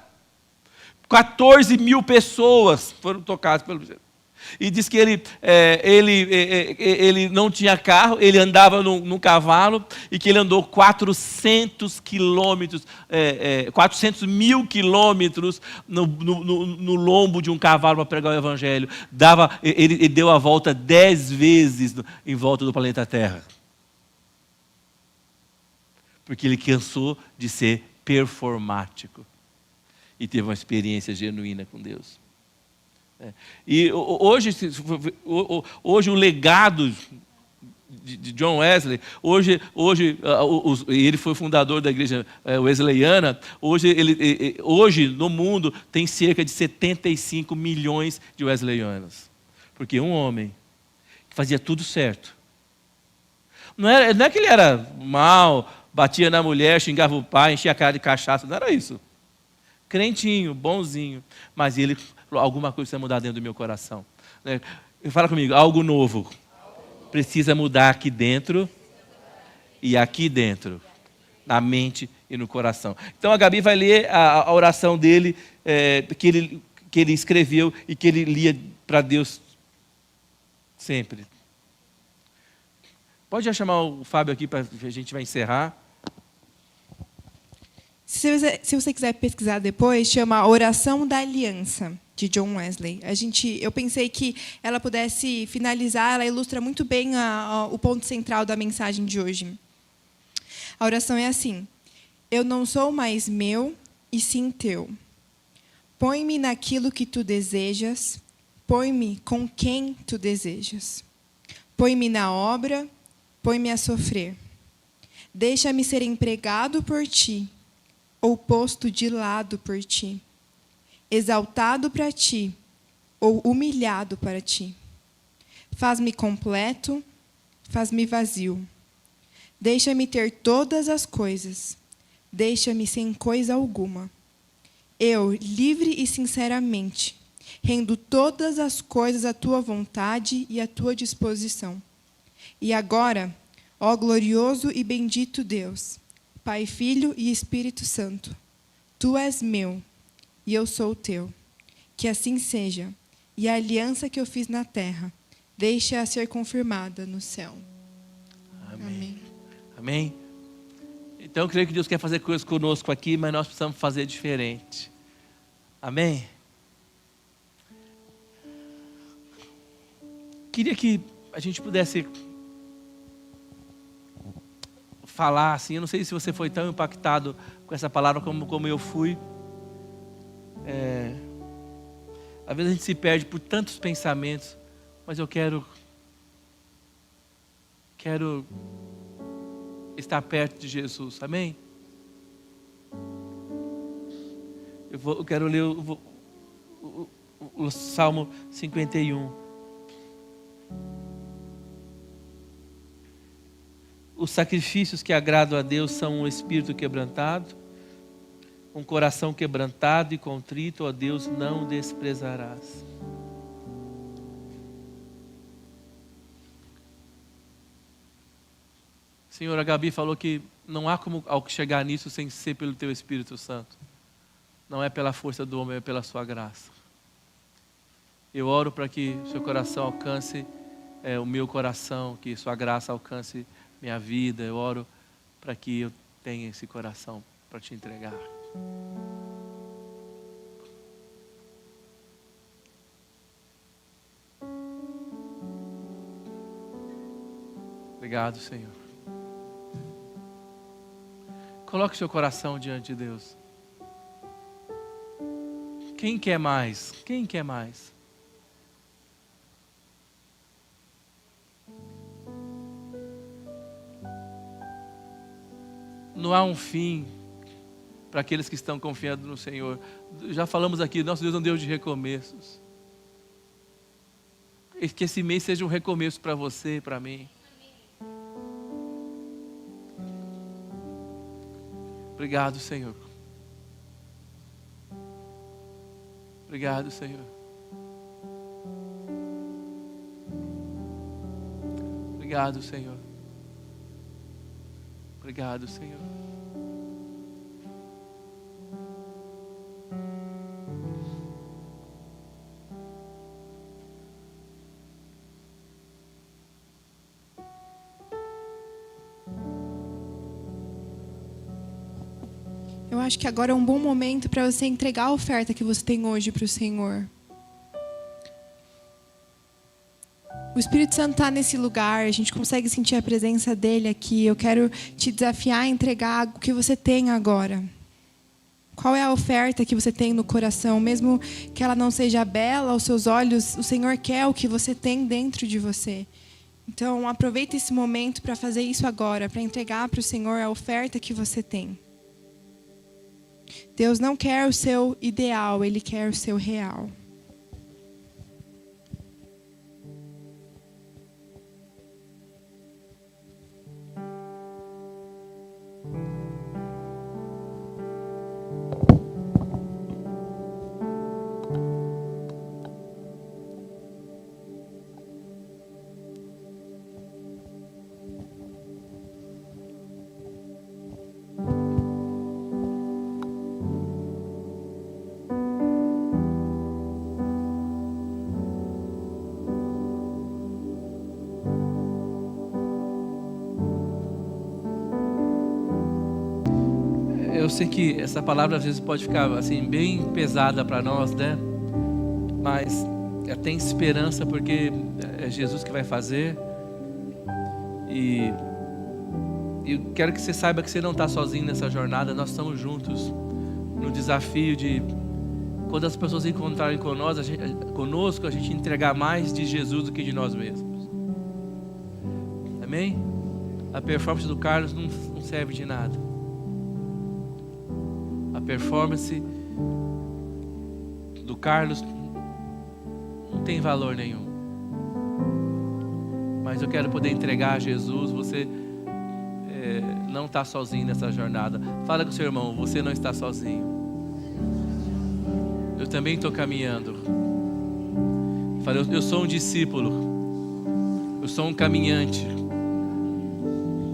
14 mil pessoas foram tocadas pelo Jesus. E diz que ele não tinha carro, ele andava num cavalo, e que ele andou 400 mil quilômetros no lombo de um cavalo para pregar o evangelho. Ele deu a volta 10 vezes em volta do planeta Terra. Porque ele cansou de ser performático e teve uma experiência genuína com Deus. E hoje o legado de John Wesley, hoje ele foi fundador da igreja wesleyana, hoje no mundo tem cerca de 75 milhões de wesleyanos. Porque um homem que fazia tudo certo, não é que ele era mau, batia na mulher, xingava o pai, enchia a cara de cachaça, não era isso. Crentinho, bonzinho, mas ele alguma coisa precisa mudar dentro do meu coração. Fala comigo, algo novo precisa mudar aqui dentro e aqui dentro, na mente e no coração. Então a Gabi vai ler a oração dele, que ele escreveu e que ele lia para Deus sempre. Pode já chamar o Fábio aqui, para a gente vai encerrar. Se você quiser pesquisar depois, chama a Oração da Aliança, de John Wesley. Eu pensei que ela pudesse finalizar, ela ilustra muito bem o ponto central da mensagem de hoje. A oração é assim: eu não sou mais meu, e sim teu. Põe-me naquilo que tu desejas, põe-me com quem tu desejas. Põe-me na obra, põe-me a sofrer. Deixa-me ser empregado por ti, ou posto de lado por ti, exaltado para ti, ou humilhado para ti. Faz-me completo, faz-me vazio. Deixa-me ter todas as coisas. Deixa-me sem coisa alguma. Eu, livre e sinceramente, rendo todas as coisas à tua vontade e à tua disposição. E agora, ó glorioso e bendito Deus, Pai, Filho e Espírito Santo, tu és meu e eu sou teu. Que assim seja, e a aliança que eu fiz na terra, deixa-a ser confirmada no céu. Amém. Amém? Então eu creio que Deus quer fazer coisas conosco aqui, mas nós precisamos fazer diferente. Amém? Queria que a gente pudesse falar assim, eu não sei se você foi tão impactado com essa palavra como eu fui. Às vezes a gente se perde por tantos pensamentos, mas eu quero estar perto de Jesus, amém? Eu quero ler o Salmo 51. Os sacrifícios que agradam a Deus são um espírito quebrantado, um coração quebrantado e contrito, ó Deus, não desprezarás. Senhor, a Gabi falou que não há como chegar nisso sem ser pelo Teu Espírito Santo. Não é pela força do homem, é pela Sua graça. Eu oro para que Seu coração alcance o meu coração, que Sua graça alcance minha vida. Eu oro para que eu tenha esse coração para Te entregar. Obrigado, Senhor. Coloque seu coração diante de Deus. Quem quer mais? Quem quer mais? Não há um fim para aqueles que estão confiando no Senhor. Já falamos aqui, nosso Deus é um Deus de recomeços. Que esse mês seja um recomeço para você e para mim. Obrigado, Senhor. Obrigado, Senhor. Obrigado, Senhor. Obrigado, Senhor. Eu acho que agora é um bom momento para você entregar a oferta que você tem hoje para o Senhor. O Espírito Santo está nesse lugar, a gente consegue sentir a presença dele aqui. Eu quero te desafiar a entregar o que você tem agora. Qual é a oferta que você tem no coração? Mesmo que ela não seja bela aos seus olhos, o Senhor quer o que você tem dentro de você. Então, aproveita esse momento para fazer isso agora, para entregar para o Senhor a oferta que você tem. Deus não quer o seu ideal, Ele quer o seu real. Eu sei que essa palavra às vezes pode ficar assim bem pesada para nós, né? Mas tem esperança porque é Jesus que vai fazer. E eu quero que você saiba que você não está sozinho nessa jornada. Nós estamos juntos no desafio de, quando as pessoas encontrarem conosco, a gente entregar mais de Jesus do que de nós mesmos. Amém? A performance do Carlos não serve de nada. A performance do Carlos não tem valor nenhum. Mas eu quero poder entregar a Jesus. não está sozinho nessa jornada. Fala com o seu irmão, você não está sozinho. Eu também estou caminhando. Fala, eu sou um discípulo. Eu sou um caminhante.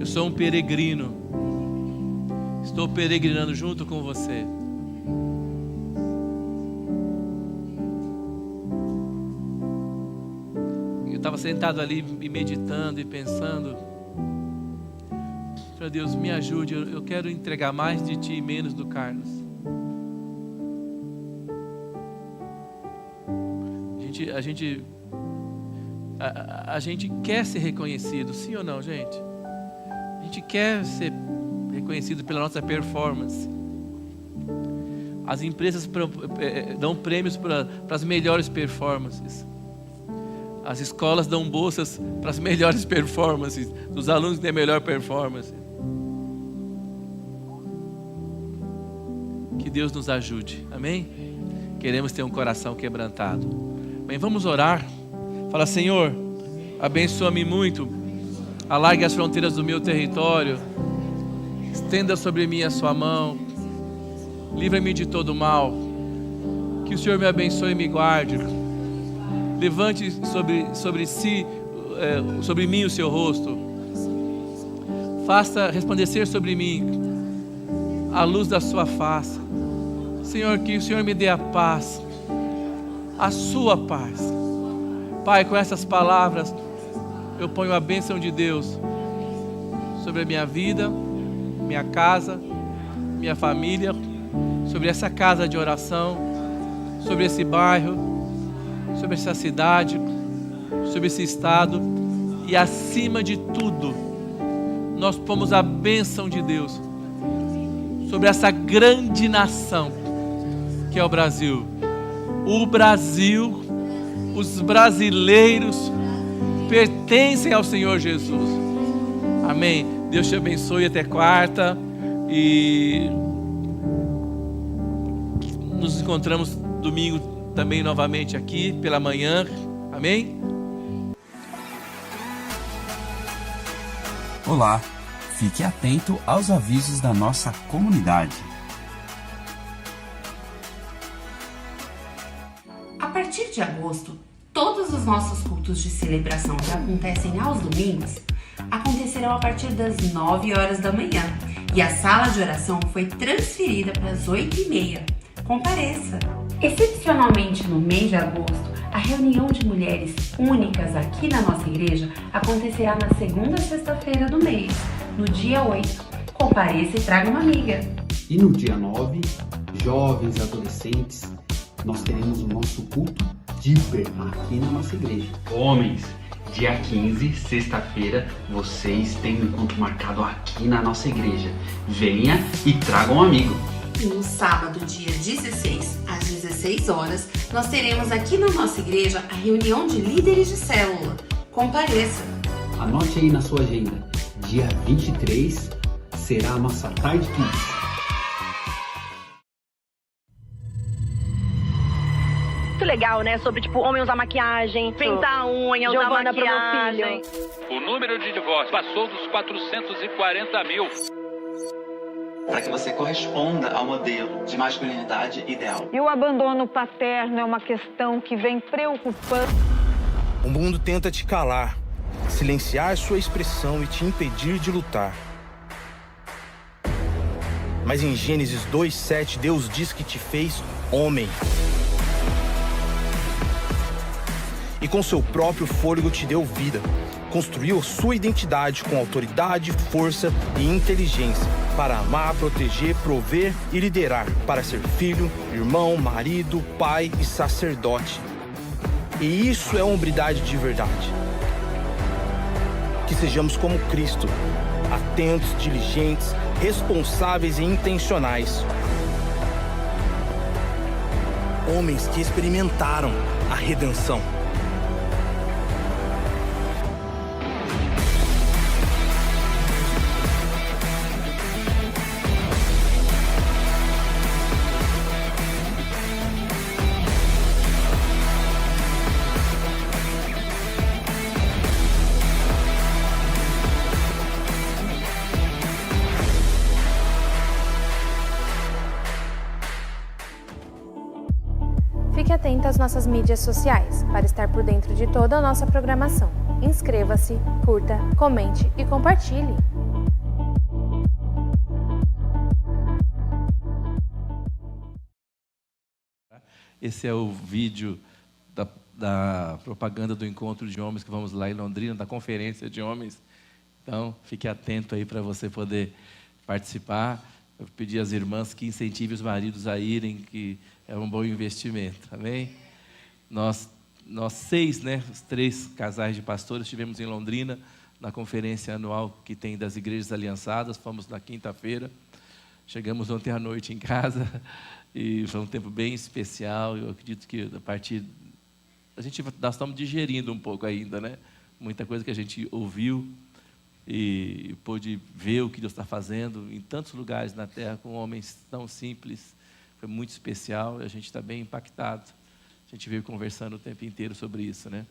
Eu sou um peregrino. Estou peregrinando junto com você. Eu estava sentado ali e meditando e pensando. Senhor Deus, me ajude. Eu quero entregar mais de Ti e menos do Carlos. A gente quer ser reconhecido, sim ou não, gente? A gente quer ser reconhecido pela nossa performance. As empresas dão prêmios para as melhores performances. As escolas dão bolsas para as melhores performances, dos alunos que têm a melhor performance. Que Deus nos ajude, amém? Queremos ter um coração quebrantado. Bem, vamos orar. Fala, Senhor, abençoa-me muito, alargue as fronteiras do meu território, estenda sobre mim a sua mão, livra-me de todo mal, que o Senhor me abençoe e me guarde, levante sobre mim o seu rosto, faça resplandecer sobre mim a luz da sua face. Senhor, que o Senhor me dê a paz, a sua paz. Pai, com essas palavras, eu ponho a bênção de Deus sobre a minha vida, minha casa, minha família, sobre essa casa de oração, sobre esse bairro, sobre essa cidade, sobre esse estado e, acima de tudo, nós pomos a bênção de Deus sobre essa grande nação que é o Brasil. O Brasil, os brasileiros pertencem ao Senhor Jesus. Amém. Deus te abençoe até quarta e nos encontramos domingo também novamente aqui pela manhã. Amém. Olá, fique atento aos avisos da nossa comunidade. A partir de agosto, todos os nossos cultos de celebração que acontecem aos domingos acontecerão a partir das 9 horas da manhã e a sala de oração foi transferida para as 8h30. Compareça! Excepcionalmente no mês de agosto, a reunião de mulheres únicas aqui na nossa igreja acontecerá na segunda sexta-feira do mês, no dia 8. Compareça e traga uma amiga. E no dia 9, jovens, adolescentes, nós teremos o nosso culto Deeper aqui na nossa igreja. Homens, dia 15, sexta-feira, vocês têm um encontro marcado aqui na nossa igreja. Venha e traga um amigo. E no sábado, dia 16, às 16 horas, nós teremos aqui na nossa igreja a reunião de líderes de célula. Compareça! Anote aí na sua agenda. Dia 23 será a nossa Tarde Kids. Muito legal, né? Sobre, tipo, homem usar maquiagem, pintar a unha, usar maquiagem. O número de divórcios passou dos 440 mil. Para que você corresponda ao modelo de masculinidade ideal. E o abandono paterno é uma questão que vem preocupando. O mundo tenta te calar, silenciar sua expressão e te impedir de lutar. Mas em Gênesis 2:7, Deus diz que te fez homem. E com seu próprio fôlego te deu vida. Construiu sua identidade com autoridade, força e inteligência para amar, proteger, prover e liderar, para ser filho, irmão, marido, pai e sacerdote. E isso é hombridade de verdade. Que sejamos como Cristo, atentos, diligentes, responsáveis e intencionais. Homens que experimentaram a redenção. atento às nossas mídias sociais para estar por dentro de toda a nossa programação. Inscreva-se, curta, comente e compartilhe. Esse é o vídeo da propaganda do encontro de homens que vamos lá em Londrina, da conferência de homens. Então, fique atento aí para você poder participar. Eu pedi às irmãs que incentivem os maridos a irem, que é um bom investimento, amém? Nós 6, né, os 3 casais de pastores, estivemos em Londrina, na conferência anual que tem das igrejas aliançadas, fomos na quinta-feira, chegamos ontem à noite em casa, e foi um tempo bem especial. Eu acredito que a partir... nós estamos digerindo um pouco ainda, né? Muita coisa que a gente ouviu e pôde ver o que Deus está fazendo em tantos lugares na terra, com homens tão simples. Foi muito especial e a gente está bem impactado. A gente veio conversando o tempo inteiro sobre isso, né?